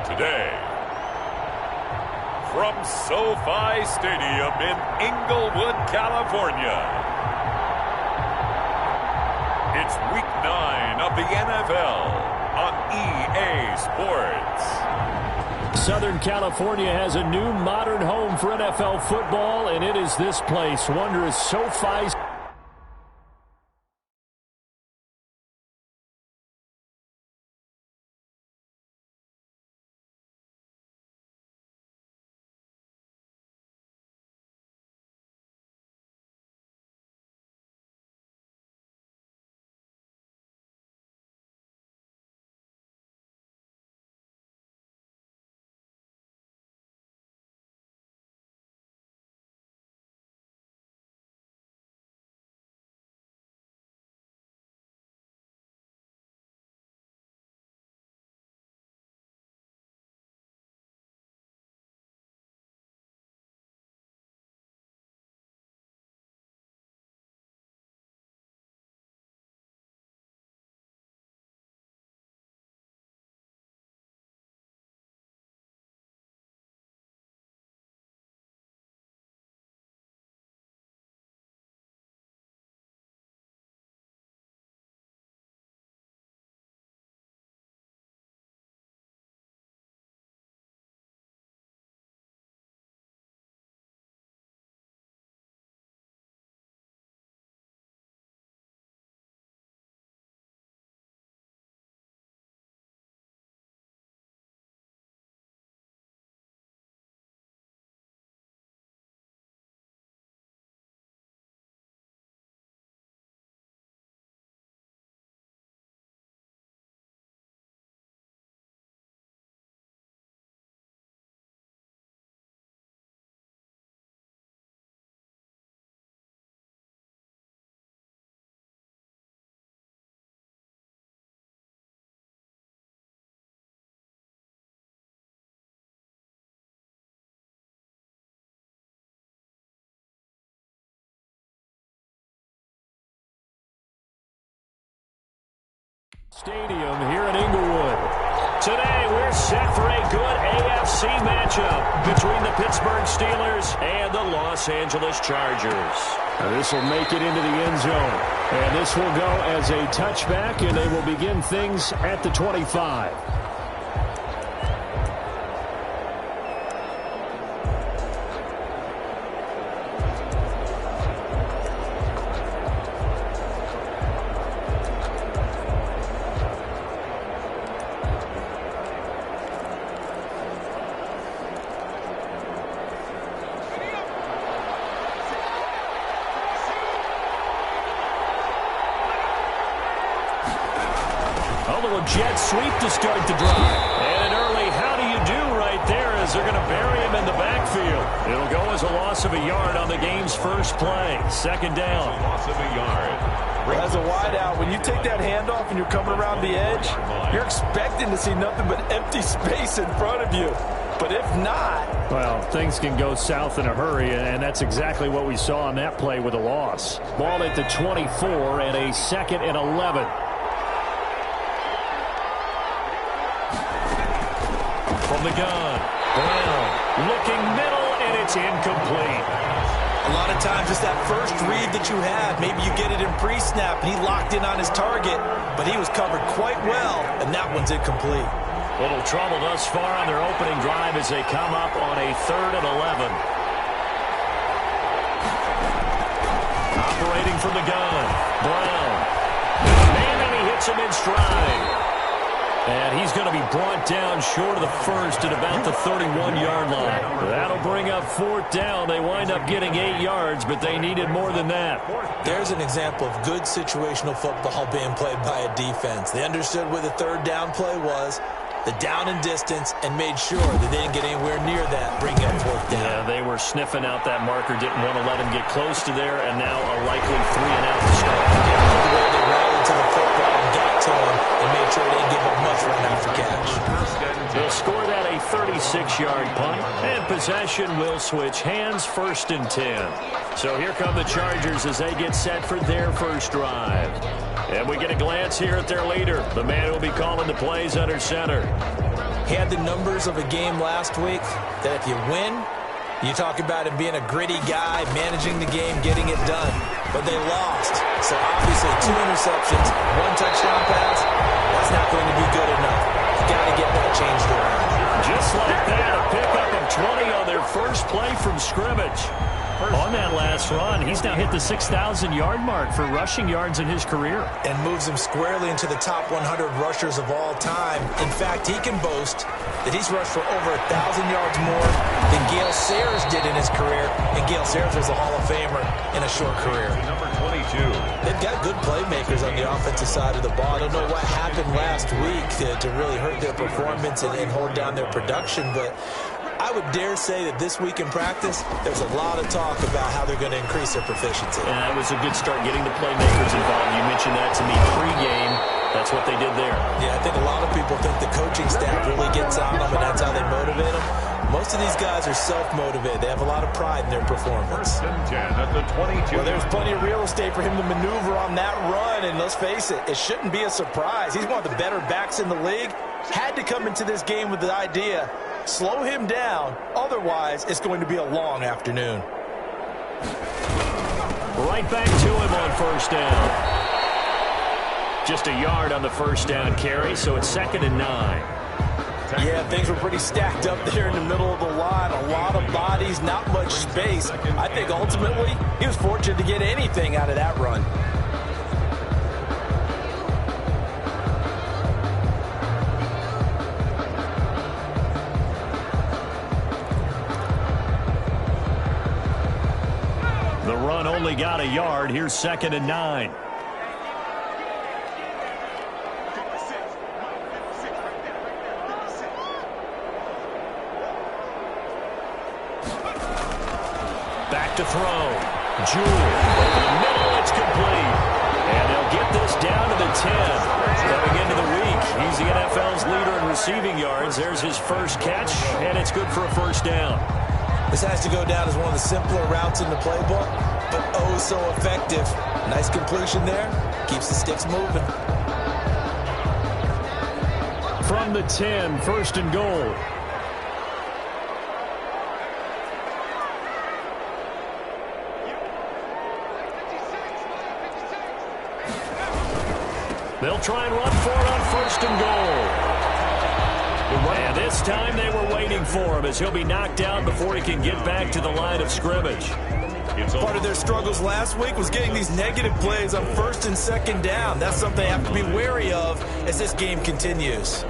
today. From SoFi Stadium in Inglewood, California, it's Week 9 of the NFL on EA Sports. Southern California has a new modern home for NFL football, and it is this place, wondrous SoFi. Stadium here in Inglewood. Today we're set for a good AFC matchup between the Pittsburgh Steelers and the Los Angeles Chargers. This will make it into the end zone, and this will go as a touchback, and they will begin things at the 25. Jet sweep to start the drive. And an early how do you do right there as they're going to bury him in the backfield. It'll go as a loss of a yard on the game's first play. Second down. Loss of a yard. As a wideout, when you take that handoff and you're coming around the edge, you're expecting to see nothing but empty space in front of you. But if not... well, things can go south in a hurry, and that's exactly what we saw on that play with a loss. Ball at the 24 and a 2nd and 11. From the gun, Brown looking middle, and it's incomplete. A lot of times it's that first read that you have. Maybe you get it in pre-snap, and he locked in on his target, but he was covered quite well, and that one's incomplete. Little trouble thus far on their opening drive as they come up on a 3rd and 11. Operating from the gun, Brown. Man, and he hits him in stride. And he's going to be brought down short of the first at about the 31-yard line. That'll bring up 4th down. They wind up getting 8 yards, but they needed more than that. There's an example of good situational football being played by a defense. They understood where the 3rd down play was, the down and distance, and made sure that they didn't get anywhere near that, bringing up 4th down. Yeah, they were sniffing out that marker, didn't want to let him get close to there, and now a likely 3-and-out to start. Yeah, the way they rallied to the football and got to him and made sure they didn't give up much right after catch. They'll score that a 36-yard punt, and possession will switch hands, 1st and 10. So here come the Chargers as they get set for their first drive. And we get a glance here at their leader, the man who will be calling the plays under center. He had the numbers of a game last week that if you win, you talk about him being a gritty guy, managing the game, getting it done. But they lost. So obviously 2 interceptions, 1 touchdown pass, that's not going to be good enough. You got to get that changed around. Just like that, a pickup of 20 on their first play from scrimmage. On that last run, he's now hit the 6,000-yard mark for rushing yards in his career. And moves him squarely into the top 100 rushers of all time. In fact, he can boast that he's rushed for over 1,000 yards more than Gale Sayers did in his career. And Gale Sayers was a Hall of Famer in a short career. Number 22. They've got good playmakers on the offensive side of the ball. I don't know what happened last week to really hurt their performance and hold down their production, but I would dare say that this week in practice, there's a lot of talk about how they're going to increase their proficiency. And that was a good start getting the playmakers involved. You mentioned that to me pregame. That's what they did there. Yeah, I think a lot of people think the coaching staff really gets on them, and that's how they motivate them. Most of these guys are self-motivated. They have a lot of pride in their performance. 1st and 10 at the 22. Well, there's plenty of real estate for him to maneuver on that run, and let's face it, it shouldn't be a surprise. He's one of the better backs in the league. Had to come into this game with the idea, slow him down, otherwise it's going to be a long afternoon. Right back to him on 1st down. Just a yard on the 1st down carry, so it's 2nd and 9. Yeah, things were pretty stacked up there in the middle of the line. A lot of bodies, not much space. I think ultimately he was fortunate to get anything out of that run. The run only got a yard. Here's 2nd and 9. Back to throw. Jewell over the middle. It's complete. And they'll get this down to the 10. Coming into the week, he's the NFL's leader in receiving yards. There's his first catch, and it's good for a 1st down. This has to go down as one of the simpler routes in the playbook, but oh so effective. Nice completion there. Keeps the sticks moving. From the 10, 1st and goal. They'll try and run for it on 1st and goal. And this time they were waiting for him as he'll be knocked out before he can get back to the line of scrimmage. Part of their struggles last week was getting these negative plays on 1st and 2nd down. That's something they have to be wary of as this game continues.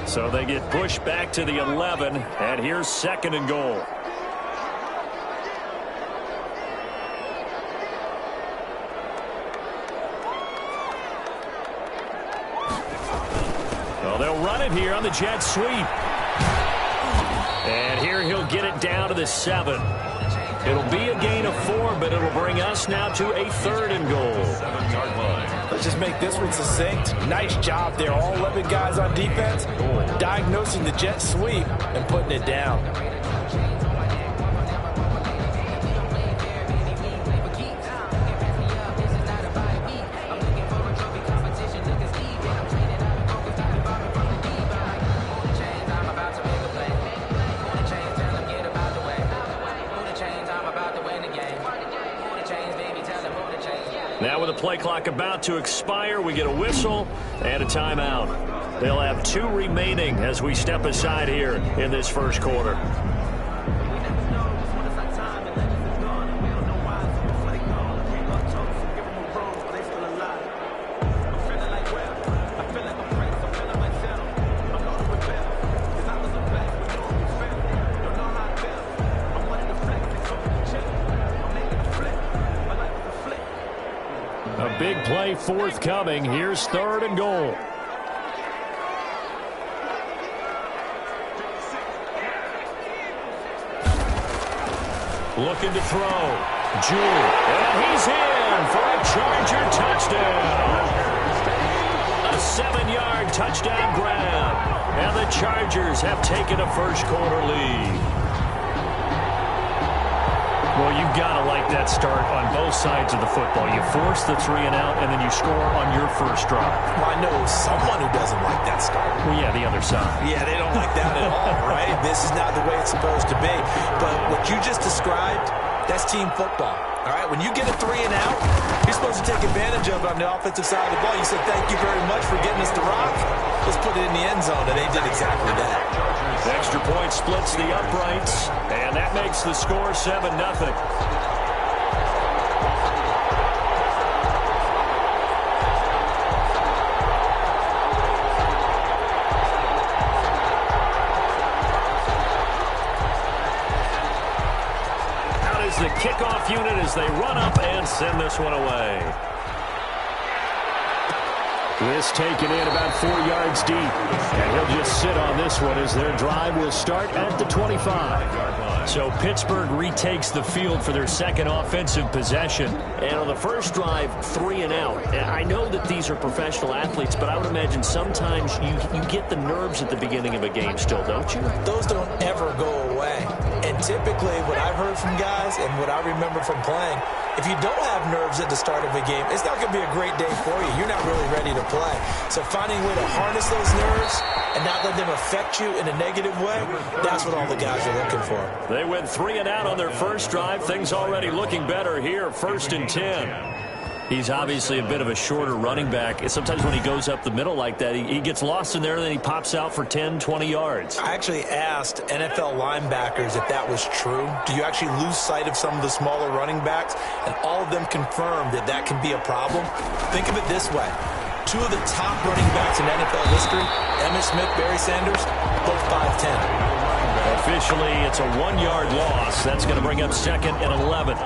So they get pushed back to the 11, and here's 2nd and goal. Well, they'll run it here on the jet sweep. And here he'll get it down to the 7. It'll be a gain of 4, but it'll bring us now to a 3rd and goal. 7-yard line. Let's just make this one succinct. Nice job there. All 11 guys on defense diagnosing the jet sweep and putting it down. Now with the play clock about to expire, we get a whistle and a timeout. They'll have 2 remaining as we step aside here in this 1st quarter. A big play forthcoming. Here's 3rd and goal. Looking to throw. Jewell. And he's in for a Charger touchdown. touchdown grab. And the Chargers have taken a first-quarter lead. Well, you've got to like that start on both sides of the football. You force the 3 and out, and then you score on your first drive. Well, I know someone who doesn't like that start. Well, yeah, the other side. Yeah, they don't like that at all, right? This is not the way it's supposed to be. But what you just described, that's team football. All right, when you get a 3 and out, you're supposed to take advantage of it on the offensive side of the ball. You said, thank you very much for getting us the rock. Let's put it in the end zone, and they did exactly that. Extra point splits the uprights, and that makes the score 7-0. Out is the kickoff unit as they run up and send this one away. This taken in about 4 yards deep. And he'll just sit on this one as their drive will start at the 25. So Pittsburgh retakes the field for their second offensive possession. And on the first drive, 3 and out. I know that these are professional athletes, but I would imagine sometimes you get the nerves at the beginning of a game still, don't you? Those don't ever go away. And typically what I've heard from guys and what I remember from playing, if you don't have nerves at the start of a game, it's not going to be a great day for you. You're not really ready to play. So finding a way to harness those nerves and not let them affect you in a negative way, that's what all the guys are looking for. They went 3 and out on their first drive. Things already looking better here. 1st and 10. He's obviously a bit of a shorter running back. Sometimes when he goes up the middle like that, he gets lost in there, and then he pops out for 10, 20 yards. I actually asked NFL linebackers if that was true. Do you actually lose sight of some of the smaller running backs? And all of them confirmed that that can be a problem. Think of it this way. 2 of the top running backs in NFL history, Emmitt Smith, Barry Sanders, both 5'10". Officially, it's a 1-yard loss. That's going to bring up 2nd and 11.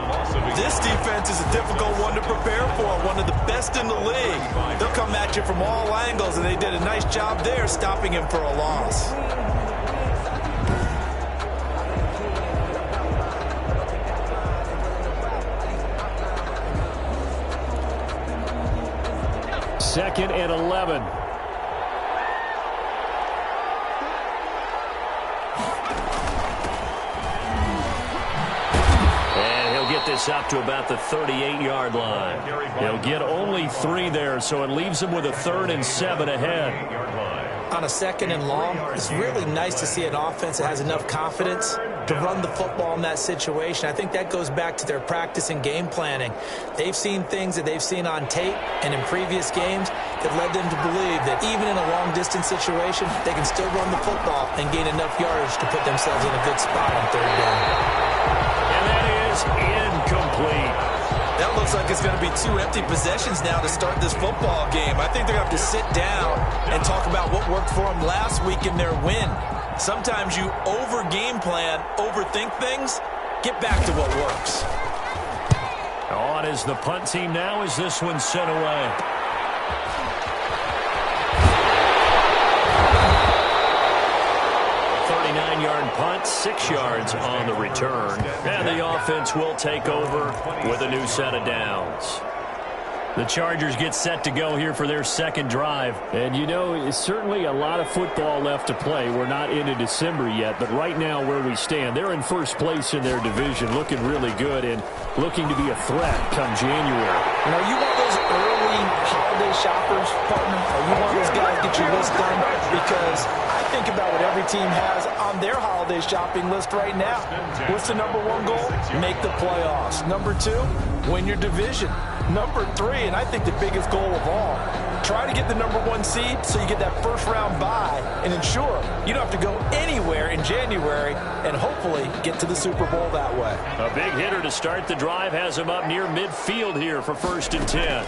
This defense is a difficult one to prepare for, one of the best in the league. They'll come at you from all angles, and they did a nice job there stopping him for a loss. Second and 11. This up to about the 38-yard line. He'll get only 3 there, so it leaves him with a 3rd and 7 ahead. On a 2nd and long, it's really nice to see an offense that has enough confidence to run the football in that situation. I think that goes back to their practice and game planning. They've seen things that they've seen on tape and in previous games that led them to believe that even in a long-distance situation, they can still run the football and gain enough yardage to put themselves in a good spot on 3rd down. And that is incomplete. That looks like it's going to be 2 empty possessions now to start this football game. I think they're going to have to sit down and talk about what worked for them last week in their win. Sometimes you over-game plan, overthink things. Get back to what works. On is the punt team now as this one's sent away. Punt, 6 yards on the return. And the offense will take over with a new set of downs. The Chargers get set to go here for their second drive. And, you know, it's certainly a lot of football left to play. We're not into December yet, but right now where we stand, they're in first place in their division, looking really good and looking to be a threat come January. You know, you want those early holiday shoppers, partner, or you want those guys to get your list done? Because I think about what every team has on their holiday shopping list right now. What's the number 1 goal? Make the playoffs. Number 2, win your division. Number 3, and I think the biggest goal of all, try to get the number 1 seed so you get that first-round bye and ensure you don't have to go anywhere in January and hopefully get to the Super Bowl that way. A big hitter to start the drive has him up near midfield here for 1st and 10.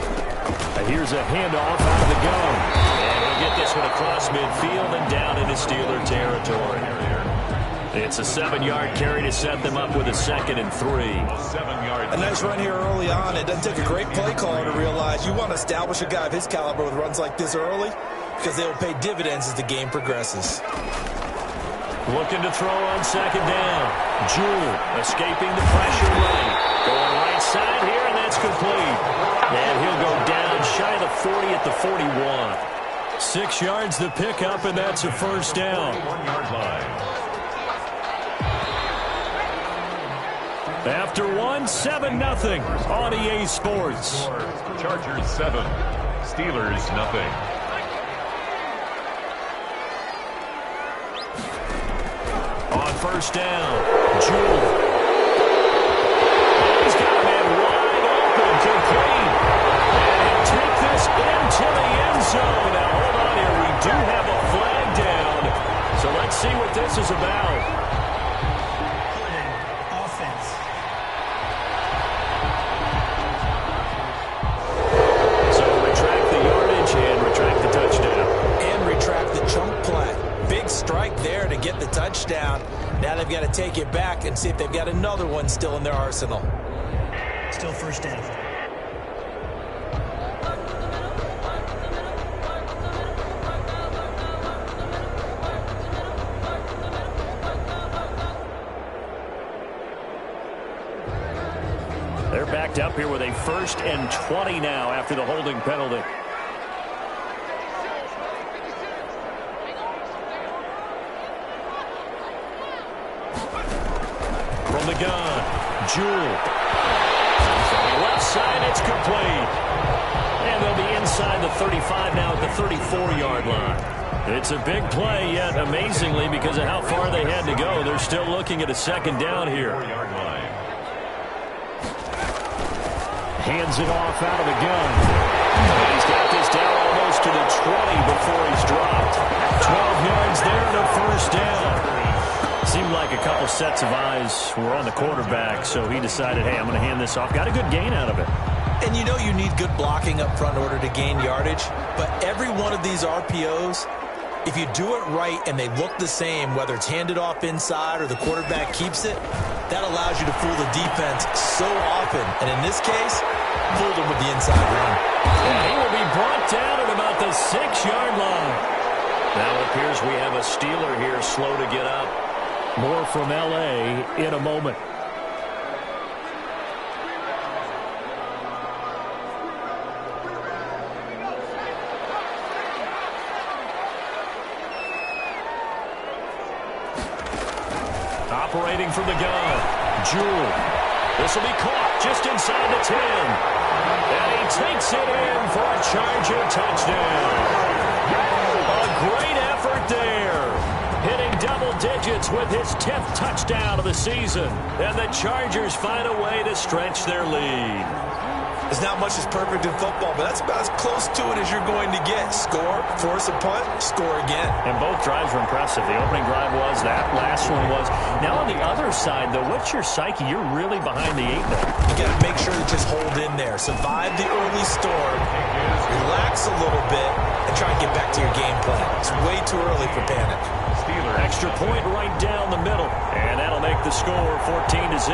Here's a handoff out of the gun. And he'll get this one across midfield and down into Steeler territory. It's a 7-yard carry to set them up with a 2nd and 3. A nice run here early on. It doesn't take a great play caller to realize you want to establish a guy of his caliber with runs like this early because they will pay dividends as the game progresses. Looking to throw on 2nd down. Jewell escaping the pressure lane. Going right side here, and that's complete. And he'll go down shy of the 40 at the 41. 6 yards the pickup, and that's a first down. 1-yard line. After 7-0 on EA Sports. Chargers 7, Steelers 0. On first down, Jewell. He's got a man wide open, complete. And he'll take this into the end zone. Now, hold on here. We do have a flag down. So let's see what this is about. Offense. So retract the yardage and retract the touchdown. And retract the chunk play. Big strike there to get the touchdown. Now they've got to take it back and see if they've got another one still in their arsenal. Still first down. They're backed up here with a 1st and 20 now after the holding penalty. From the gun, Jewell. From the left side, it's complete. And they'll be inside the 35 now at the 34-yard line. It's a big play, yet amazingly, because of how far they had to go, they're still looking at a second down here. 4-yard line. Hands it off out of the gun. And he's got this down almost to the 20 before he's dropped. 12 yards there and a first down. Seemed like a couple sets of eyes were on the quarterback, so he decided, hey, I'm going to hand this off. Got a good gain out of it. And you know you need good blocking up front in order to gain yardage, but every one of these RPOs, if you do it right and they look the same, whether it's handed off inside or the quarterback keeps it, that allows you to fool the defense so often. And in this case, fooled them with the inside run. And he will be brought down at about the 6-yard line. Now it appears we have a Steeler here slow to get up. More from L.A. in a moment. Operating from the gun, Jewell. This will be caught just inside the 10. And he takes it in for a Charger touchdown. A great effort there. Hitting double digits with his 10th touchdown of the season. And the Chargers find a way to stretch their lead. There's not much that's perfect in football, but that's about as close to it as you're going to get. Score, force a punt, score again. And both drives were impressive. The opening drive was, that last one was. Now on the other side, though, what's your psyche? You're really behind the 8 ball. You got to make sure to just hold in there. Survive the early storm, relax a little bit, and try and get back to your game plan. It's way too early for panic. Steelers. Extra point right down the middle. And that'll make the score 14-0.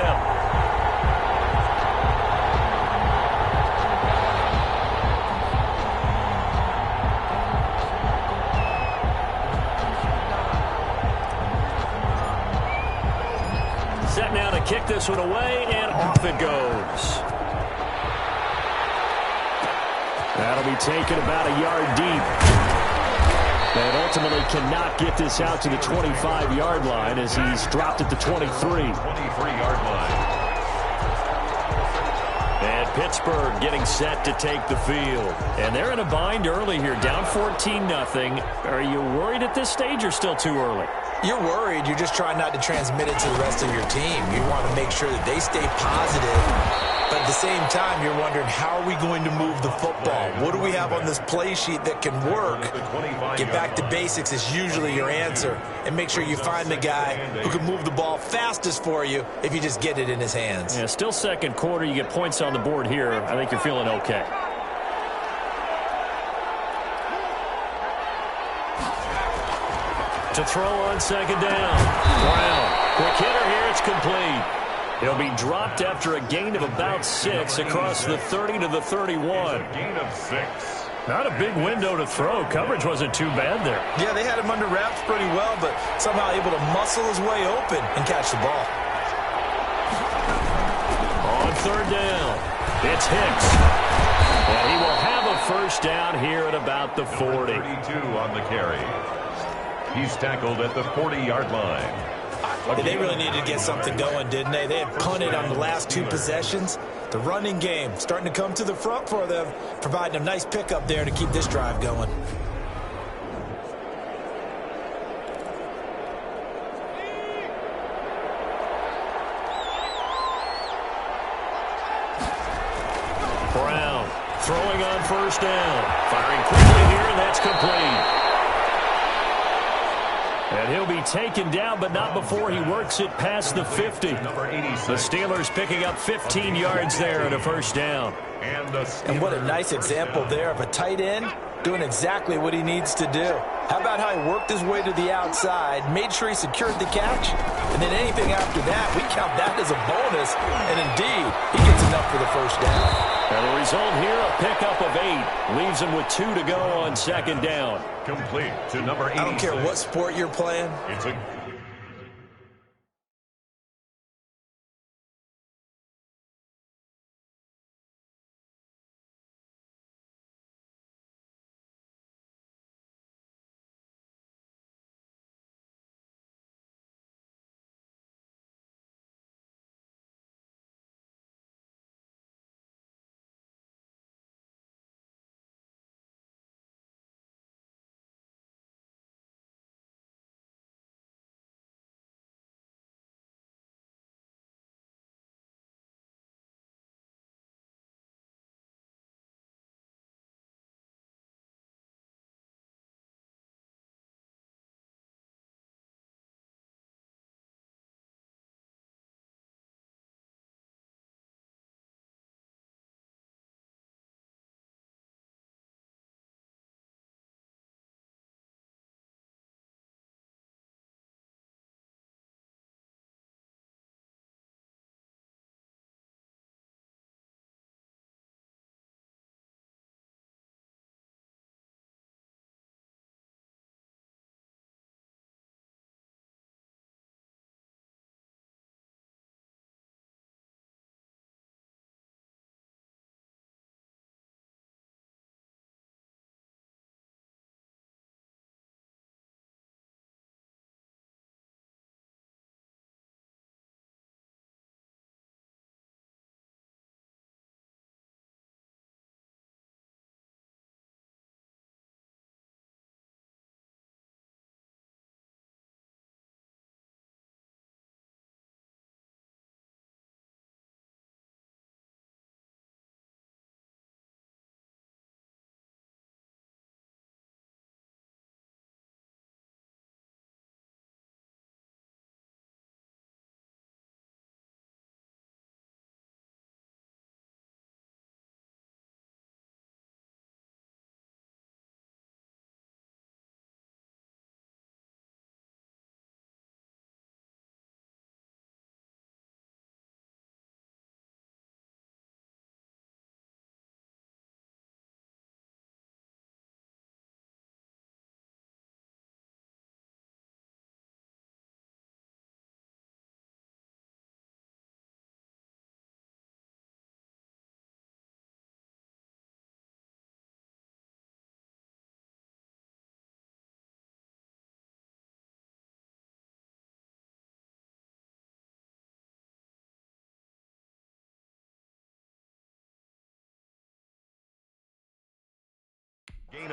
Set now to kick this one away, and off it goes. That'll be taken about a yard deep. And ultimately cannot get this out to the 25-yard line as he's dropped at the 23. 23-yard line. And Pittsburgh getting set to take the field. And they're in a bind early here, down 14-0. Are you worried at this stage or still too early? You're worried. You're just trying not to transmit it to the rest of your team. You want to make sure that they stay positive. But at the same time, you're wondering, how are we going to move the football? What do we have on this play sheet that can work? Get back to basics is usually your answer. And make sure you find the guy who can move the ball fastest for you if you just get it in his hands. Yeah, still second quarter. You get points on the board here. I think you're feeling okay. To throw on second down. Brown. Quick hitter here. It's complete. He'll be dropped after a gain of about 6 across the 30 to the 31. Gain of 6. Not a big window to throw. Coverage wasn't too bad there. Yeah, they had him under wraps pretty well, but somehow able to muscle his way open and catch the ball. On third down, it's Hicks. And he will have a first down down here at about the 40. 32 on the carry. He's tackled at the 40-yard line. They really needed to get something going, didn't they? They had punted on the last 2 possessions. The running game starting to come to the front for them, providing a nice pickup there to keep this drive going. Brown throwing on first down. Firing quickly here, and that's complete. And he'll be taken down, but not before he works it past the 50. The Steelers picking up 15 yards there at a first down. And what a nice example there of a tight end doing exactly what he needs to do. How about how he worked his way to the outside, made sure he secured the catch, and then anything after that, we count that as a bonus. And indeed, he gets enough for the first down. And the result here, a pickup of 8. Leaves him with 2 to go on second down. Complete to number 86. I don't care what sport you're playing. It's a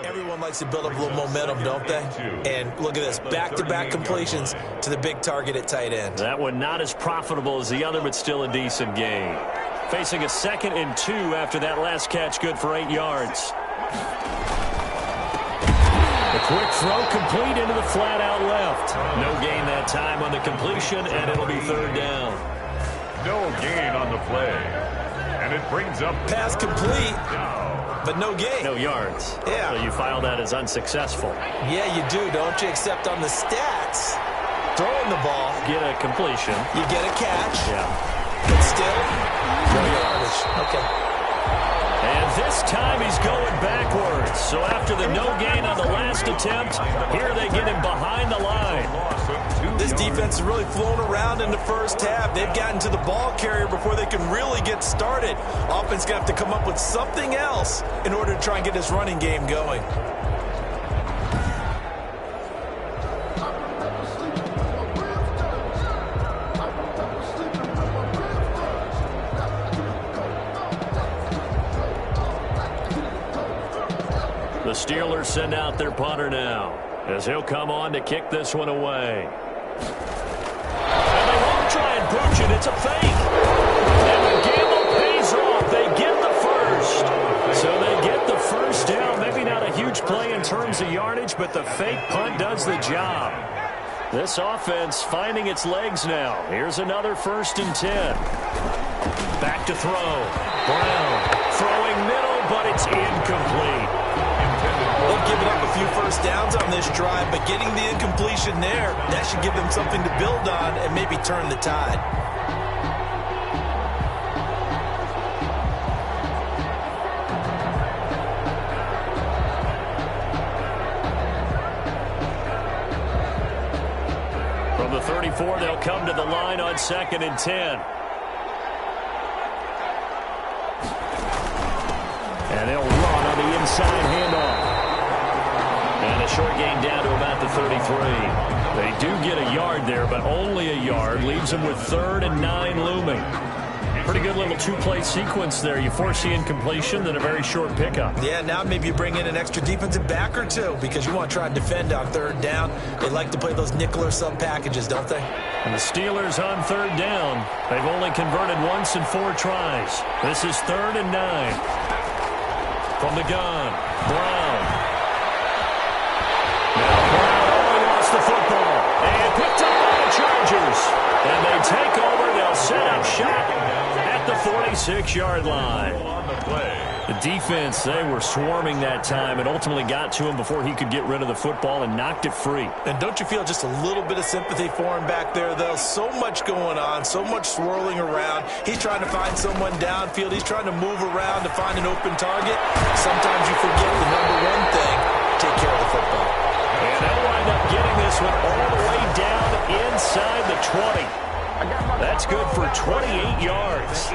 Everyone likes to build up a little momentum, don't they? And look at this, back-to-back completions to the big target at tight end. That one not as profitable as the other, but still a decent gain. Facing a 2nd and 2 after that last catch, good for 8 yards. The quick throw complete into the flat out left. No gain that time on the completion, and it'll be 3rd down. no gain on the play. And it brings up pass complete. But no gain. No yards. Yeah. So you file that as unsuccessful. Yeah, you do, don't you? Except on the stats, throwing the ball. Get a completion. You get a catch. Yeah. But still, no yardage. Okay. And this time he's going backwards. So after the no gain on the last attempt, here they get him behind the line. This This defense is really flown around in the first half. They've gotten to the ball carrier before they can really get started. Offense going to have to come up with something else in order to try and get this running game going. The Steelers send out their punter now, as he'll come on to kick this one away. And they won't try and pooch it. It's a fake. And the gamble pays off. They get the first. So they get the first down. Maybe not a huge play in terms of yardage, but the fake punt does the job. This offense finding its legs now. Here's another 1st and 10. Back to throw. Brown throwing middle, but it's incomplete. They've given up a few first downs on this drive, but getting the incompletion there, that should give them something to build on and maybe turn the tide. From the 34, they'll come to the line on 2nd and 10. And they'll run on the inside handoff. And a short gain down to about the 33. They do get a yard there, but only a yard. Leaves them with 3rd and 9 looming. Pretty good little two-play sequence there. You force the incompletion, then a very short pickup. Yeah, now maybe you bring in an extra defensive back or two because you want to try and defend on 3rd down. They like to play those nickel or sub packages, don't they? And the Steelers on 3rd down. They've only converted once in 4 tries. This is 3rd and 9. From the gun, Brown. Now Brown lost the football. And picked up by the Chargers. And they take over. They'll set up shop at the 46-yard line. The defense, they were swarming that time and ultimately got to him before he could get rid of the football and knocked it free. And don't you feel just a little bit of sympathy for him back there, though? So much going on, so much swirling around. He's trying to find someone downfield. He's trying to move around to find an open target. Sometimes you forget the number one thing, take care of the football. And they'll wind up getting this one all the way down inside the 20. That's good for 28 yards.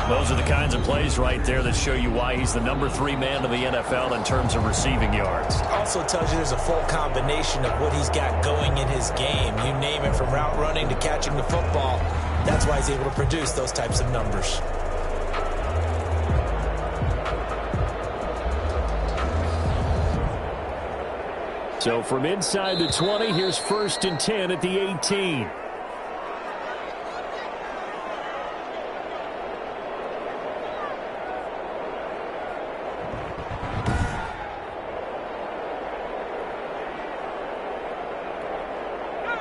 Those are the kinds of plays right there that show you why he's the number 3 man in the NFL in terms of receiving yards. Also tells you there's a full combination of what he's got going in his game. You name it, from route running to catching the football. That's why he's able to produce those types of numbers. So from inside the 20, here's 1st and 10 at the 18.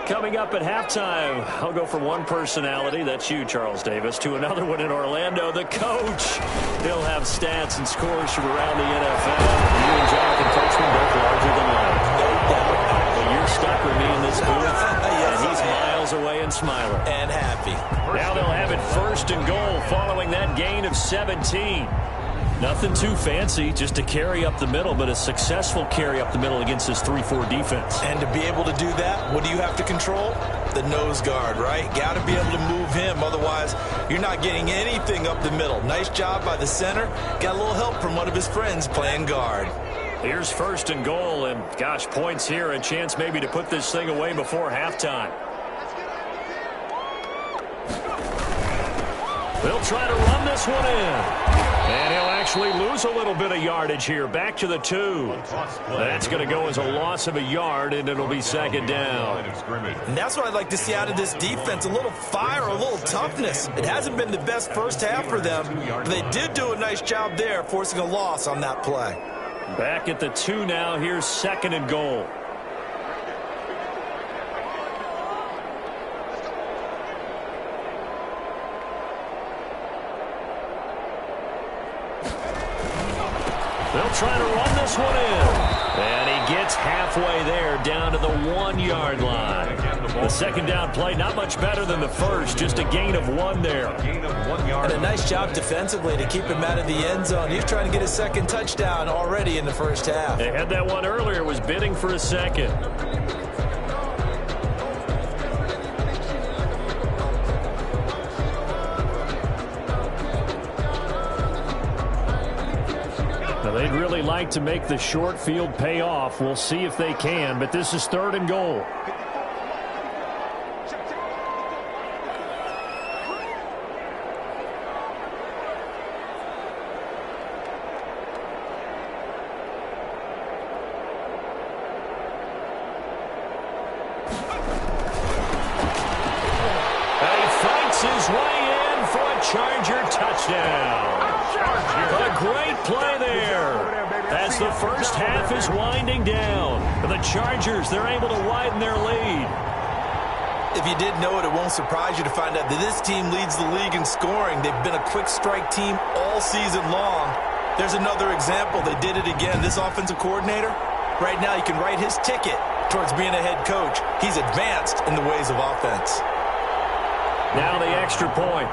Coming up at halftime, I'll go from one personality, that's you, Charles Davis, to another one in Orlando, the coach. He'll have stats and scores from around the NFL. You and Jonathan Coachman both larger than life. But you're stuck with me in this booth, and he's miles away and smiling. And happy. Now they'll have it 1st and goal following that gain of 17. Nothing too fancy, just a carry up the middle, but a successful carry up the middle against this 3-4 defense. And to be able to do that, what do you have to control? The nose guard, right? Got to be able to move him, otherwise you're not getting anything up the middle. Nice job by the center. Got a little help from one of his friends playing guard. Here's 1st and goal, and gosh, points here, a chance maybe to put this thing away before halftime. They'll try to run this one in. And he'll actually lose a little bit of yardage here. Back to the 2. That's going to go as a loss of a yard, and it'll be 2nd down. And that's what I'd like to see out of this defense. A little fire, a little toughness. It hasn't been the best first half for them, but they did do a nice job there, forcing a loss on that play. Back at the 2 now. Here's 2nd and goal. They'll try to run this one in. And he gets halfway there, down to the 1-yard line. The 2nd down play, not much better than the first, just a gain of 1 there. And a nice job defensively to keep him out of the end zone. He's trying to get his 2nd touchdown already in the first half. They had that one earlier, was bidding for a 2nd. they'd really like to make the short field pay off. We'll see if they can, but this is 3rd and goal. His way in for a Charger touchdown. A great play there. As the first half is winding down, the Chargers, they're able to widen their lead. If you didn't know it, it won't surprise you to find out that this team leads the league in scoring. They've been a quick strike team all season long. There's another example. They did it again. This offensive coordinator, right now, you can write his ticket towards being a head coach. He's advanced in the ways of offense. Now the extra point.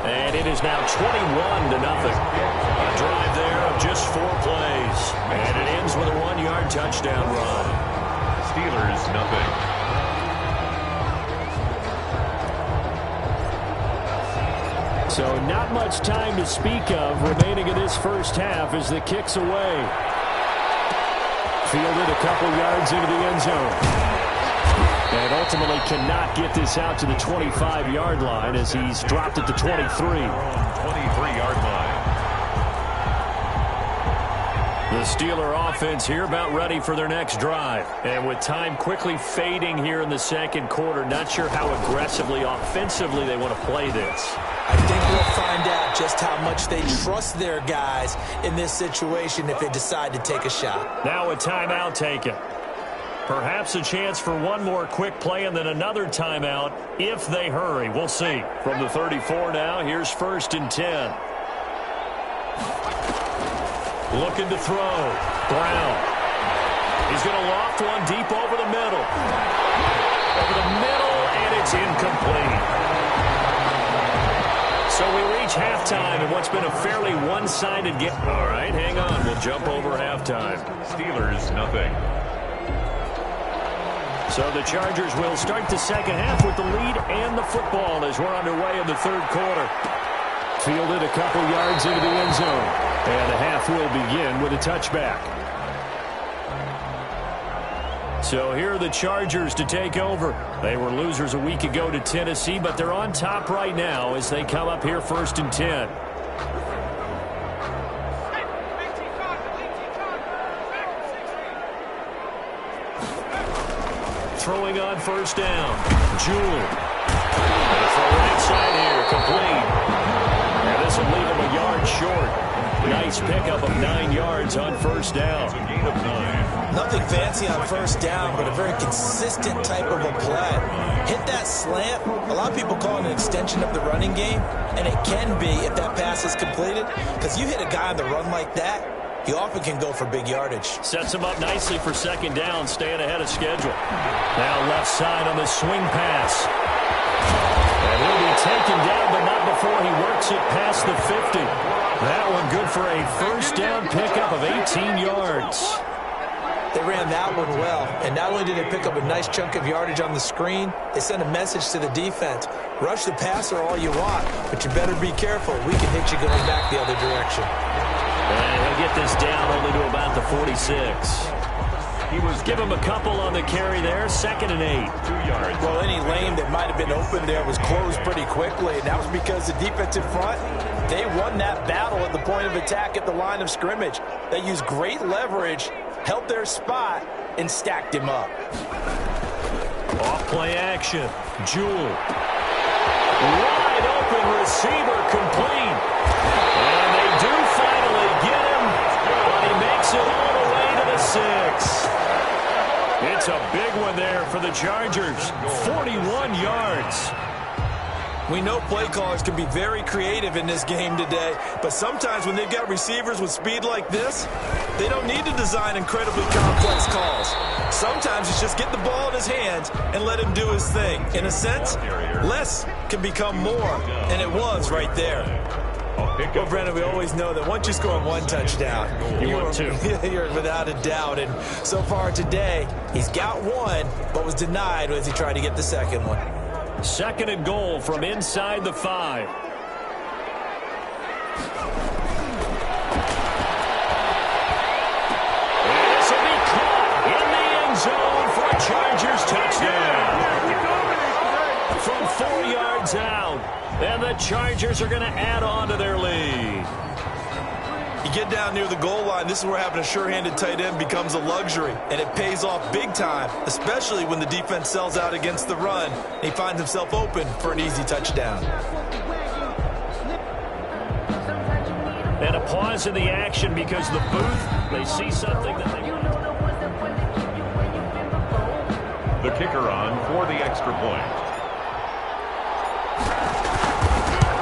And it is now 21-0. A drive there of just 4 plays. And it ends with a 1-yard touchdown run. Steelers, nothing. So not much time to speak of remaining in this first half as the kick's away. Fielded a couple yards into the end zone. And ultimately cannot get this out to the 25-yard line as he's dropped at the 23. 23-yard line. The Steeler offense here about ready for their next drive. And with time quickly fading here in the second quarter, not sure how aggressively, offensively they want to play this. I think we'll find out just how much they trust their guys in this situation if they decide to take a shot. Now a timeout taken. Perhaps a chance for one more quick play and then another timeout if they hurry. We'll see. From the 34 now, here's 1st and 10. Looking to throw. Brown. He's going to loft one deep over the middle. Over the middle, and it's incomplete. So we reach halftime in what's been a fairly one-sided game. All right, hang on. We'll jump over halftime. Steelers, nothing. So the Chargers will start the second half with the lead and the football as we're underway in the 3rd quarter. Fielded a couple yards into the end zone. And the half will begin with a touchback. So here are the Chargers to take over. They were losers a week ago to Tennessee, but they're on top right now as they come up here 1st and 10. Throwing on 1st down. Jewell. And a throw inside here, complete. And this will leave him a yard short. Nice pickup of 9 yards on 1st down. It's a gain of 9. Nothing fancy on 1st down, but a very consistent type of a play. Hit that slant. A lot of people call it an extension of the running game, and it can be if that pass is completed, because you hit a guy on the run like that, he often can go for big yardage. Sets him up nicely for 2nd down, staying ahead of schedule. Now left side on the swing pass. And he'll be taken down, but not before he works it past the 50. That one good for a 1st down pickup of 18 yards. They ran that one well, and not only did they pick up a nice chunk of yardage on the screen, they sent a message to the defense. Rush the passer all you want, but you better be careful. We can hit you going back the other direction. And he'll get this down only to about the 46. He was give him a couple on the carry there. 2nd and 8. 2 yards. Well, any lane that might have been open there was closed pretty quickly, and that was because the defensive front, they won that battle at the point of attack at the line of scrimmage. They used great leverage, held their spot, and stacked him up. Off play action. Jewell. Wide open receiver complete. And they do finally get him, but he makes it all the way to the 6. It's a big one there for the Chargers. 41 yards. We know play callers can be very creative in this game today, but sometimes when they've got receivers with speed like this, they don't need to design incredibly complex calls. Sometimes it's just get the ball in his hands and let him do his thing. In a sense, less can become more, and it was right there. Well, Brendan, we always know that once you score one touchdown, you're without a doubt. And so far today, he's got one, but was denied as he tried to get the second one. 2nd and goal from inside the 5. This will be caught in the end zone for a Chargers touchdown. From 4 yards out, and the Chargers are going to add on to their lead. You get down near the goal line, this is where having a sure-handed tight end becomes a luxury, and it pays off big time, especially when the defense sells out against the run, and he finds himself open for an easy touchdown. And a pause in the action because the booth, they see something that they... The kicker on for the extra point.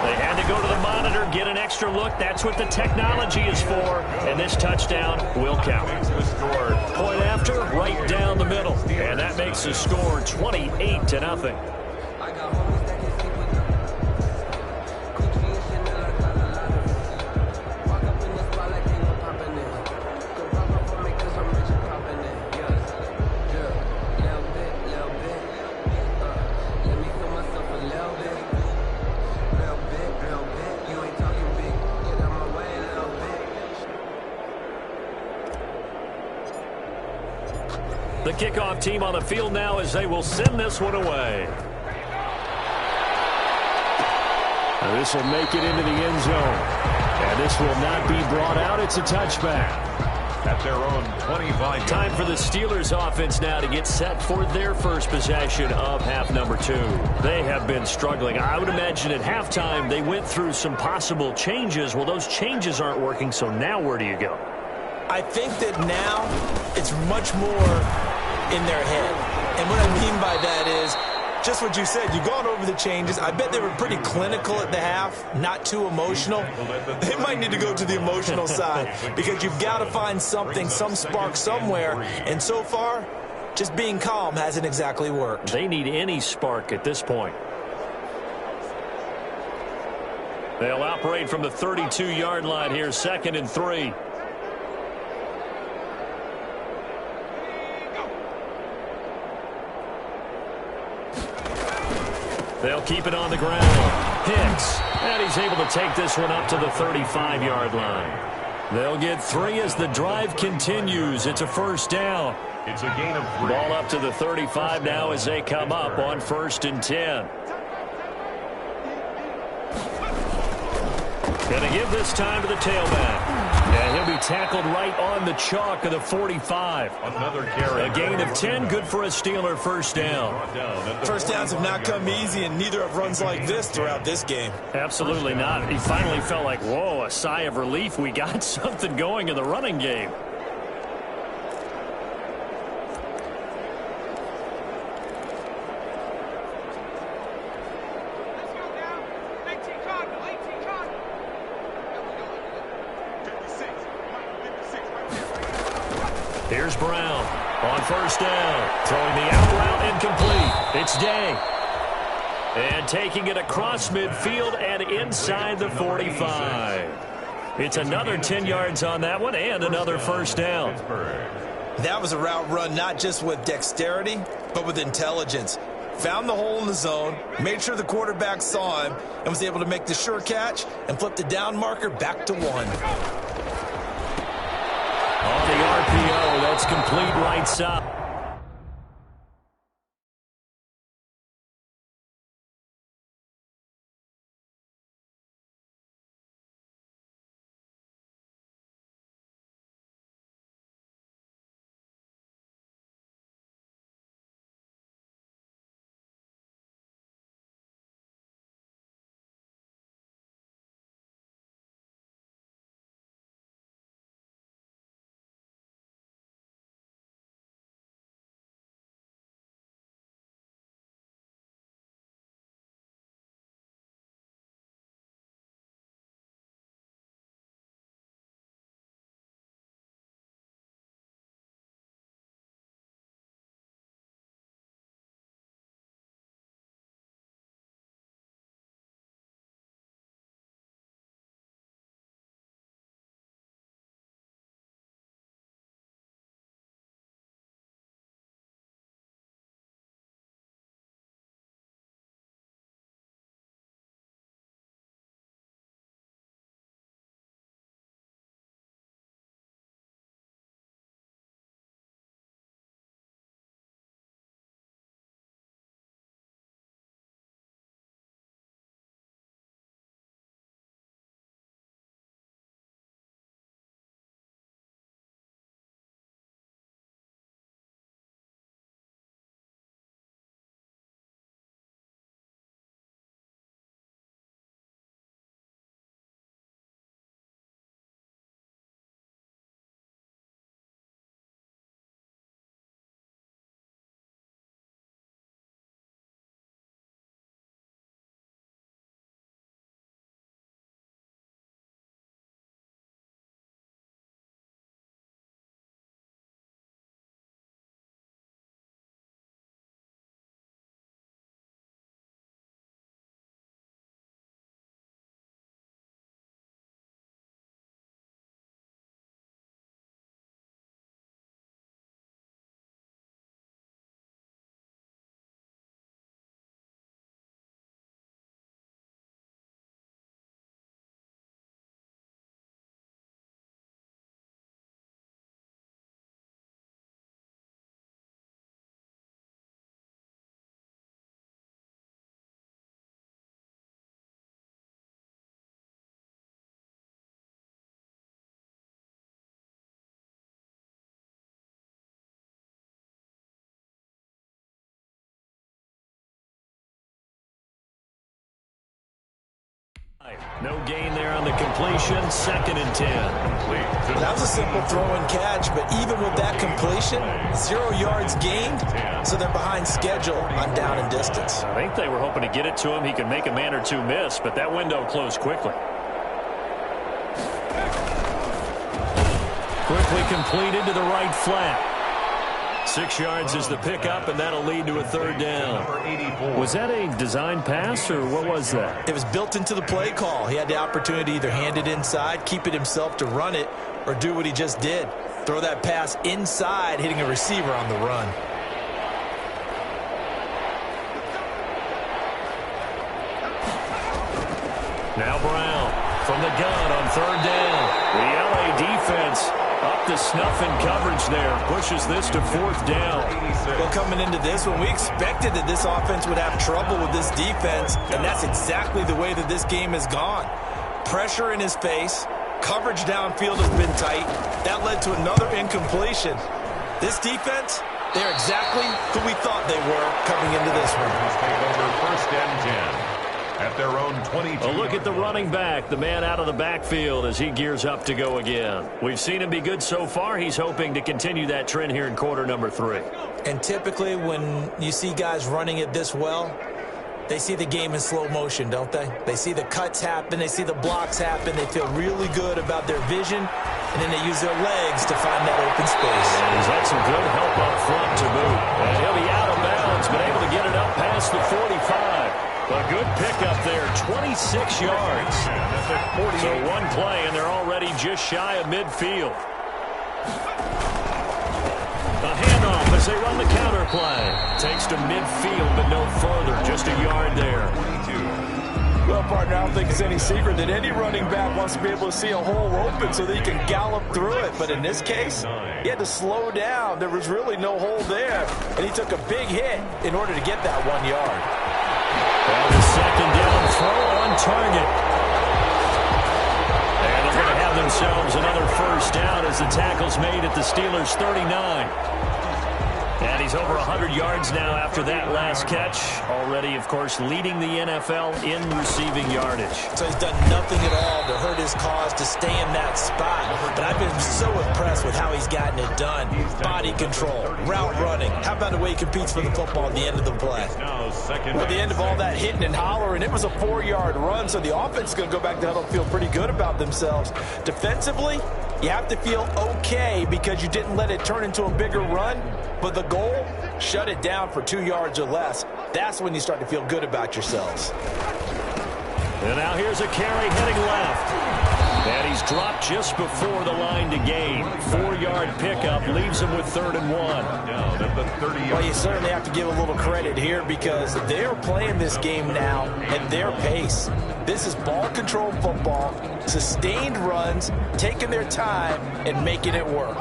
They had to go to the monitor, get an extra look. That's what the technology is for. And this touchdown will count. The score. Point after, right down the middle. And that makes the score 28-0. The kickoff team on the field now as they will send this one away. This will make it into the end zone. And this will not be brought out. It's a touchback. At their own 25. Time for the Steelers offense now to get set for their first possession of half number 2. They have been struggling. I would imagine at halftime they went through some possible changes. Well, those changes aren't working, so now where do you go? I think that now it's much more in their head. And what I mean by that is just what you said. You've gone over the changes. I bet they were pretty clinical at the half, not too emotional. They might need to go to the emotional side because you've got to find something, some spark somewhere. And so far, just being calm hasn't exactly worked. They need any spark at this point. They'll operate from the 32-yard line here, 2nd and 3. They'll keep it on the ground. Hicks, and he's able to take this one up to the 35-yard line. They'll get 3 as the drive continues. It's a first down. It's a gain of 3. Ball up to the 35 now as they come up on 1st and 10. Going to give this time to the tailback. And he'll be tackled right on the chalk of the 45. Another carry. A gain of 10, good for a Steeler first down. First downs have not come easy, and neither have runs like this throughout this game. Absolutely not. He finally felt like, whoa, a sigh of relief. We got something going in the running game. Here's Brown on first down. Throwing the out route incomplete. It's Day. And taking it across midfield and inside the 45. It's another 10 yards on that one and another first down. That was a route run not just with dexterity, but with intelligence. Found the hole in the zone, made sure the quarterback saw him, and was able to make the sure catch and flip the down marker back to 1. On the RPO, that's complete right side. No gain there on the completion. 2nd and 10. That was a simple throw and catch, but even with that completion, 0 yards gained, so they're behind schedule on down and distance. I think they were hoping to get it to him. He could make a man or two miss, but that window closed quickly. Quickly completed to the right flat. 6 yards is the pickup, and that'll lead to a 3rd down. Was that a design pass, or what was that? It was built into the play call. He had the opportunity to either hand it inside, keep it himself to run it, or do what he just did. Throw that pass inside, hitting a receiver on the run. Now Brown from the gun on 3rd down. The LA defense up to snuff in coverage there. Pushes this to 4th down. Well, coming into this one, we expected that this offense would have trouble with this defense, and that's exactly the way that this game has gone. Pressure in his face. Coverage downfield has been tight. That led to another incompletion. This defense, they're exactly who we thought they were coming into this one. Take over 1st and 10. At their own 22. A look at the running back, the man out of the backfield as he gears up to go again. We've seen him be good so far. He's hoping to continue that trend here in quarter number 3. And typically when you see guys running it this well, they see the game in slow motion, don't they? They see the cuts happen. They see the blocks happen. They feel really good about their vision, and then they use their legs to find that open space. And he's had some good help up front to boot. And he'll be out of bounds, but able to get it up past the 45. A good pickup there, 26 yards. So one play, and they're already just shy of midfield. A handoff as they run the counter play. Takes to midfield, but no further. Just a yard there. Well, partner, I don't think it's any secret that any running back wants to be able to see a hole open so that he can gallop through it. But in this case, he had to slow down. There was really no hole there, and he took a big hit in order to get that 1 yard. And the 2nd down throw on target. And they're going to have themselves another 1st down as the tackle's made at the Steelers' 39. And he's over 100 yards now after that last catch. Already, of course, leading the NFL in receiving yardage. So he's done nothing at all to hurt his cause to stay in that spot. But I've been so impressed with how he's gotten it done. Body control, route running. How about the way he competes for the football at the end of the play? At the end of all that hitting and hollering, it was a 4-yard run, so the offense is going to go back to the huddle and feel pretty good about themselves. Defensively, you have to feel okay because you didn't let it turn into a bigger run. But the goal, shut it down for 2 yards or less. That's when you start to feel good about yourselves. And now here's a carry heading left. And he's dropped just before the line to gain. 4-yard pickup leaves him with 3rd and 1. Down at the 30. Well, you certainly have to give a little credit here because they're playing this game now at their pace. This is ball control football, sustained runs, taking their time, and making it work.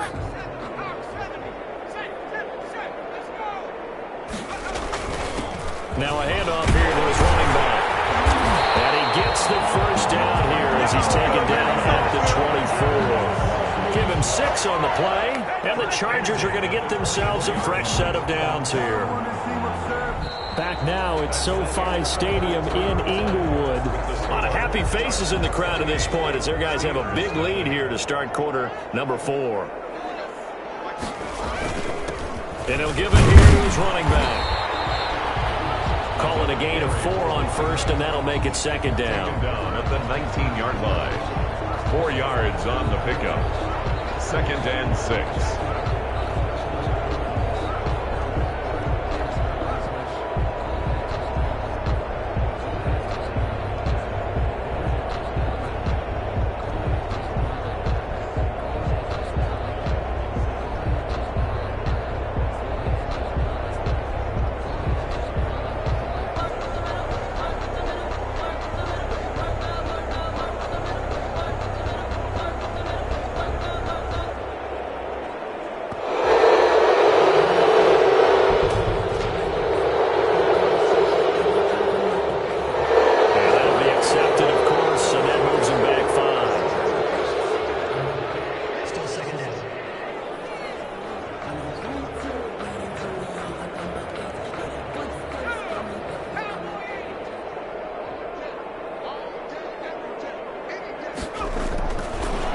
Now a handoff here to his running back. And he gets the 1st down here as he's taken down at the 24. Give him 6 on the play, and the Chargers are going to get themselves a fresh set of downs here. Back now at SoFi Stadium in Inglewood. A lot of happy faces in the crowd at this point as their guys have a big lead here to start quarter number 4. And he'll give it here to his running back. Calling a gain of 4 on 1st, and that'll make it 2nd down. Down at the 19-yard line. 4 yards on the pickup. 2nd and 6.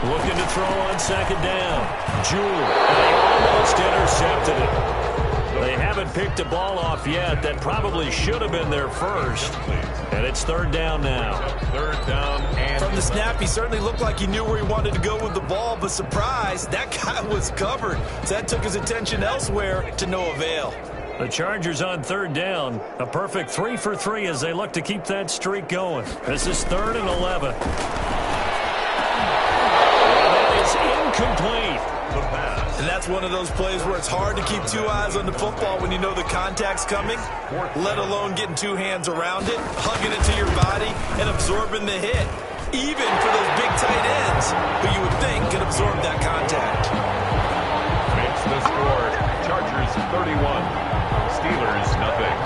Looking to throw on second down. Jewell. They almost intercepted it. They haven't picked the ball off yet. That probably should have been their first. And it's third down now. Third down and from the snap, he certainly looked like he knew where he wanted to go with the ball, but surprise, that guy was covered. So that took his attention elsewhere to no avail. The Chargers on third down. A perfect 3 for 3 as they look to keep that streak going. This is 3rd and 11. Incomplete. the pass. And that's one of those plays where it's hard to keep two eyes on the football when you know the contact's coming, let alone getting two hands around it, hugging it to your body, and absorbing the hit. Even for those big tight ends who you would think could absorb that contact. Makes the score. Chargers 31. Steelers nothing.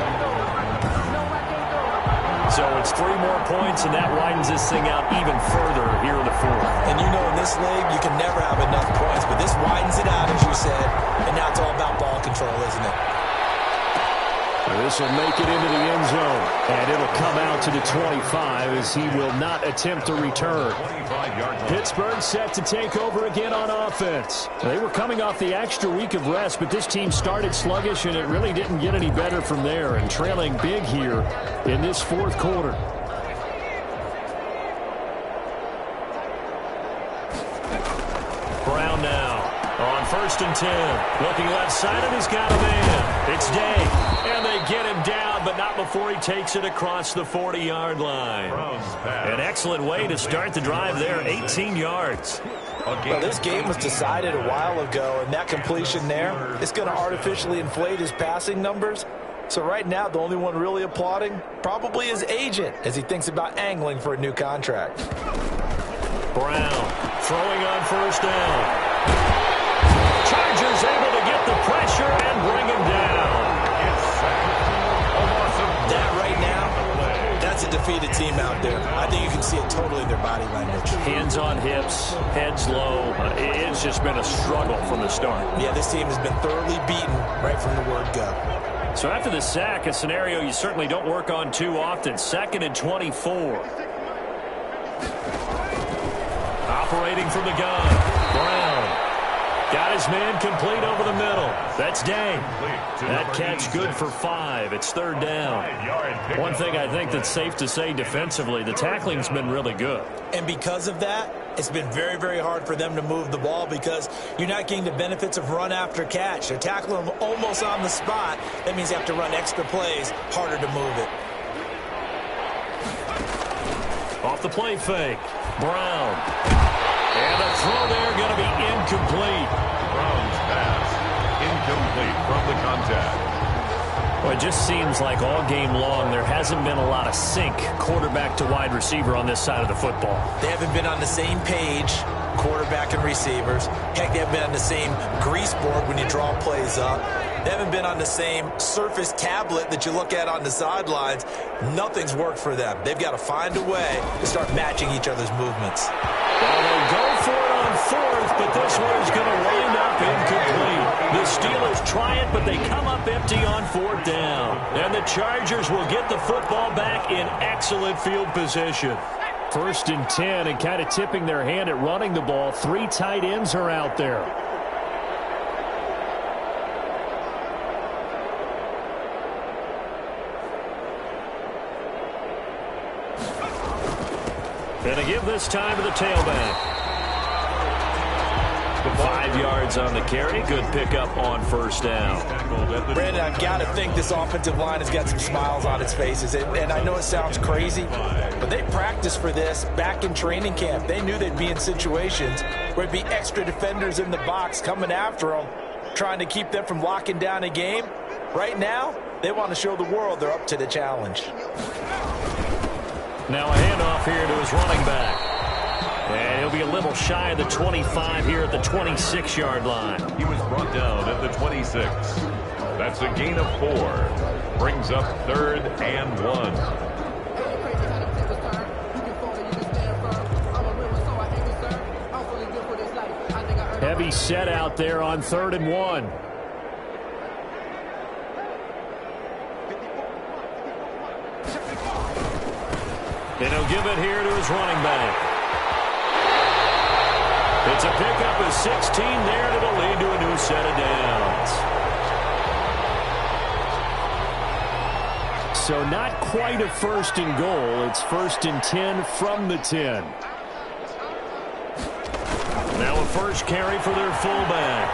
So it's 3 more points, and that widens this thing out even further here in the fourth. And you know in this league, you can never have enough points, but this widens it out, as you said, and now it's all about ball control, isn't it? This will make it into the end zone, and it'll come out to the 25 as he will not attempt to return. Pittsburgh set to take over again on offense. They were coming off the extra week of rest, but this team started sluggish, and it really didn't get any better from there, and trailing big here in this fourth quarter. Brown now on 1st and 10. Looking left side, and he's got a man. It's Day. And they get him down, but not before he takes it across the 40-yard line. An excellent way to start the drive there, 18 yards. Well, this game was decided a while ago, and that completion there is going to artificially inflate his passing numbers. So right now, the only one really applauding probably his agent as he thinks about angling for a new contract. Brown throwing on 1st down. Chargers able to get the pressure and bring him down. That right now, that's a defeated team out there. I think you can see it totally in their body language. Hands on hips, heads low. It's just been a struggle from the start. Yeah, this team has been thoroughly beaten right from the word go. So after the sack, a scenario you certainly don't work on too often. 2nd and 24. Operating from the gun. Brown. Got his man complete over the middle. That's Day. That catch good for 5. It's 3rd down. One thing I think that's safe to say defensively, the tackling's been really good. And because of that, it's been very, very hard for them to move the ball because you're not getting the benefits of run after catch. They're tackling them almost on the spot. That means you have to run extra plays, harder to move it. Off the play fake. Brown. And the throw there going to be incomplete. Brown's pass incomplete from the contact. Well, it just seems like all game long there hasn't been a lot of sync quarterback to wide receiver on this side of the football. They haven't been on the same page, quarterback and receivers. Heck, they haven't been on the same grease board when you draw plays up. They haven't been on the same surface tablet that you look at on the sidelines. Nothing's worked for them. They've got to find a way to start matching each other's movements. Well, they go for it on 4th, but this one is going to wind up incomplete. The Steelers try it, but they come up empty on 4th down. And the Chargers will get the football back in excellent field position. 1st and 10, and kind of tipping their hand at running the ball. 3 tight ends are out there. And to give this time to the tailback. 5 yards on the carry. Good pickup on 1st down. Brandon, I've got to think this offensive line has got some smiles on its faces. And I know it sounds crazy, but they practiced for this back in training camp. They knew they'd be in situations where it'd be extra defenders in the box coming after them, trying to keep them from locking down a game. Right now, they want to show the world they're up to the challenge. Now a handoff here to his running back. And he'll be a little shy of the 25 here at the 26-yard line. He was brought down at the 26. That's a gain of 4. Brings up 3rd and 1. Heavy set out there on 3rd and 1. And he'll give it here to his running back. It's a pickup of 16 there, and it'll lead to a new set of downs. So not quite a first and goal. It's 1st and 10 from the 10. Now a first carry for their fullback.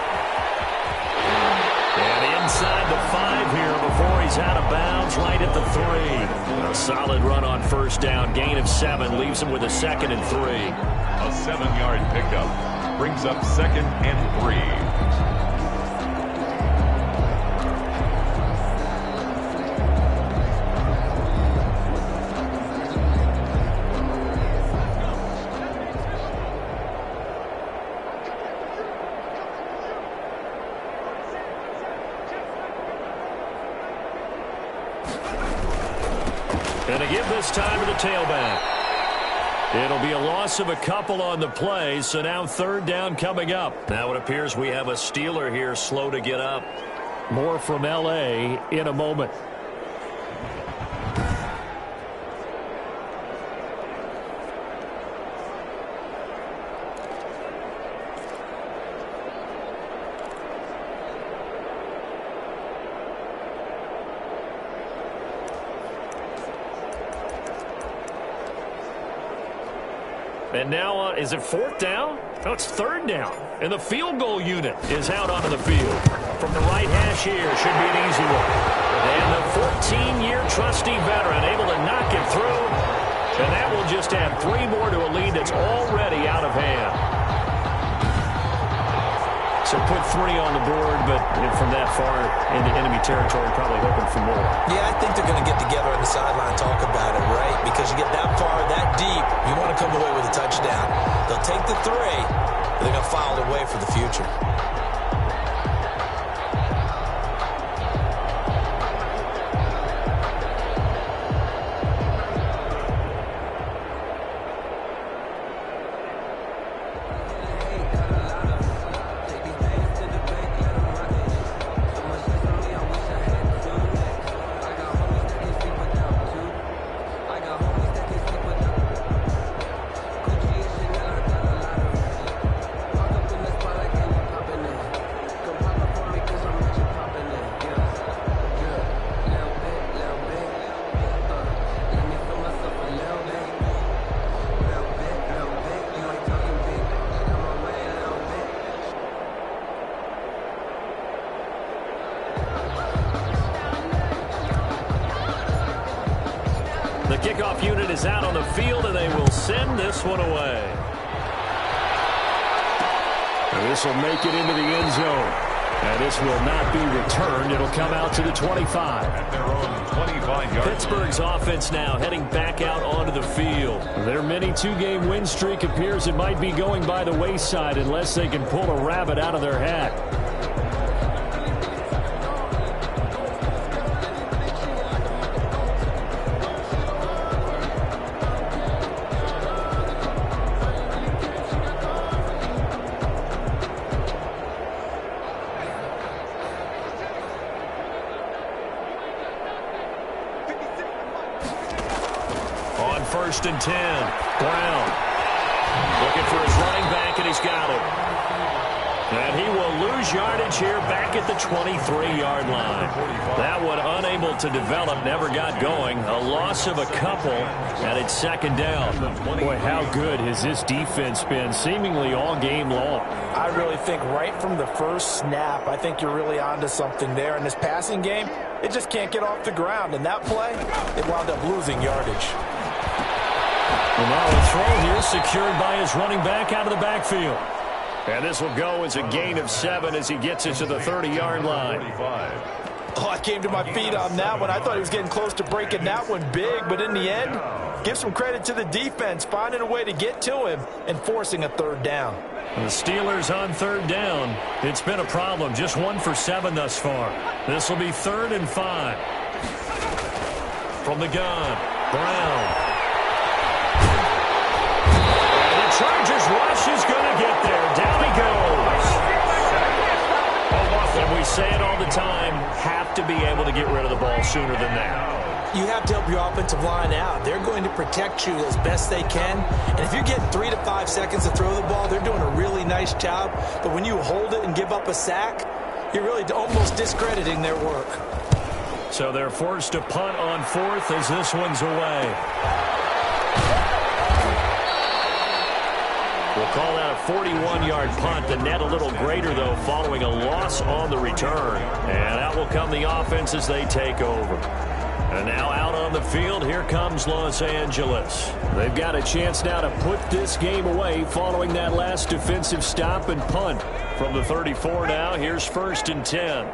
And inside the 5 here before he's out of bounds, right at the 3. A solid run on first down. Gain of 7 leaves him with a 2nd and 3. A 7-yard pickup brings up 2nd and 3. And to give this time to the tailback. It'll be a loss of a couple on the play, so now 3rd down coming up. Now it appears we have a Steeler here slow to get up. More from L.A. in a moment. And now, is it 4th down? No, it's 3rd down. And the field goal unit is out onto the field. From the right hash here, should be an easy one. And the 14-year trusty veteran able to knock it through. And that will just add 3 more to a lead that's already out of hand. So put 3 on the board, but from that far into enemy territory, probably hoping for more. Yeah, I think they're going to get together on the sideline and talk about it, right? Because you get that far, that deep, you want to come away with a touchdown. They'll take the 3, but they're going to file it away for the future. The kickoff unit is out on the field, and they will send this one away. And this will make it into the end zone. And this will not be returned. It'll come out to the 25. At their own 25-yard Pittsburgh's offense now heading back out onto the field. Their mini 2-game win streak appears it might be going by the wayside unless they can pull a rabbit out of their hat. On 1st and 10, Brown looking for his running back, and he's got him. And he will lose yardage here back at the 23-yard line. That one unable to develop, never got going. A loss of a couple, and it's 2nd down. Boy, how good has this defense been seemingly all game long? I really think right from the first snap, I think you're really onto something there. In this passing game, it just can't get off the ground. And that play, it wound up losing yardage. And now a throw here secured by his running back out of the backfield. And this will go as a gain of 7 as he gets it to the 30-yard line. Oh, I came to my feet on that one. I thought he was getting close to breaking that one big, but in the end, give some credit to the defense, finding a way to get to him and forcing a 3rd down. The Steelers on 3rd down. It's been a problem. Just 1 for 7 thus far. This will be 3rd and 5. From the gun, Brown. And the Chargers rush is going to get there. Down he goes. And we say it all the time, have to be able to get rid of the ball sooner than that. You have to help your offensive line out. They're going to protect you as best they can. And if you're getting 3 to 5 seconds to throw the ball, they're doing a really nice job, but when you hold it and give up a sack, you're really almost discrediting their work. So they're forced to punt on fourth as this one's away. We'll call that a 41-yard punt. The net a little greater, though, following a loss on the return. And out will come the offense as they take over. And now out on the field, here comes Los Angeles. They've got a chance now to put this game away following that last defensive stop and punt. From the 34 now, here's 1st and 10.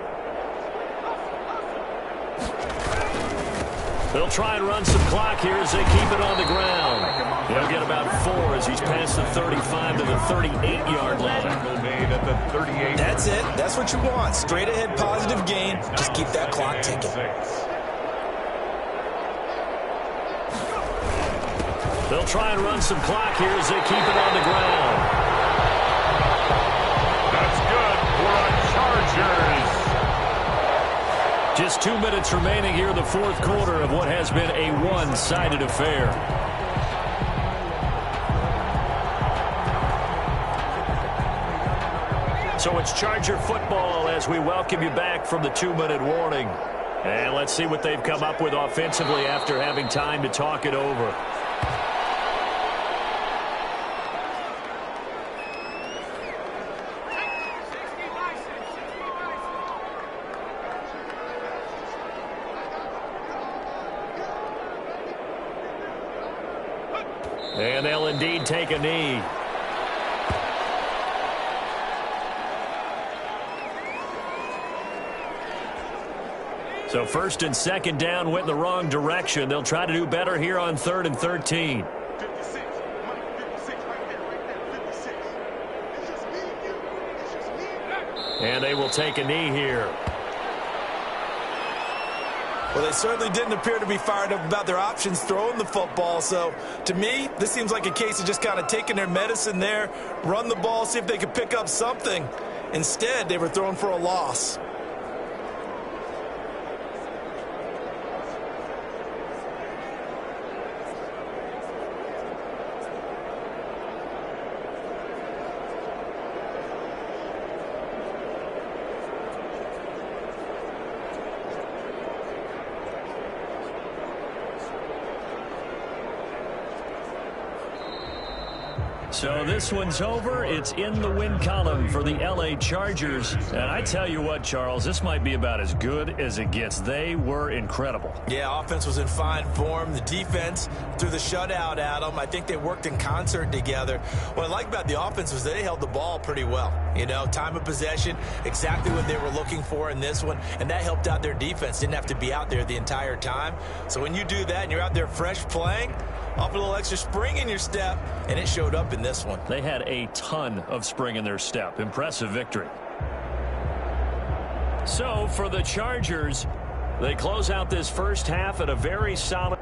They'll try and run some clock here as they keep it on the ground. He'll get about 4 as he's past the 35 to the 38-yard line. At the 38. That's it. That's what you want. Straight ahead positive gain. Just keep that clock ticking. They'll try and run some clock here as they keep it on the ground. That's good for a Chargers. Just 2 minutes remaining here in the fourth quarter of what has been a one-sided affair. So it's Charger football as we welcome you back from the 2-minute warning. And let's see what they've come up with offensively after having time to talk it over. And they'll indeed take a knee. So 1st and 2nd down went in the wrong direction. They'll try to do better here on 3rd and 13. And they will take a knee here. Well, they certainly didn't appear to be fired up about their options throwing the football. So, to me, this seems like a case of just kind of taking their medicine there, run the ball, see if they could pick up something. Instead, they were throwing for a loss. So this one's over. It's in the win column for the L.A. Chargers. And I tell you what, Charles, this might be about as good as it gets. They were incredible. Yeah, offense was in fine form. The defense threw the shutout at them. I think they worked in concert together. What I like about the offense was they held the ball pretty well. You know, time of possession, exactly what they were looking for in this one. And that helped out their defense. Didn't have to be out there the entire time. So when you do that and you're out there fresh playing, off a little extra spring in your step, and it showed up in this one. They had a ton of spring in their step. Impressive victory. So for the Chargers, they close out this first half at a very solid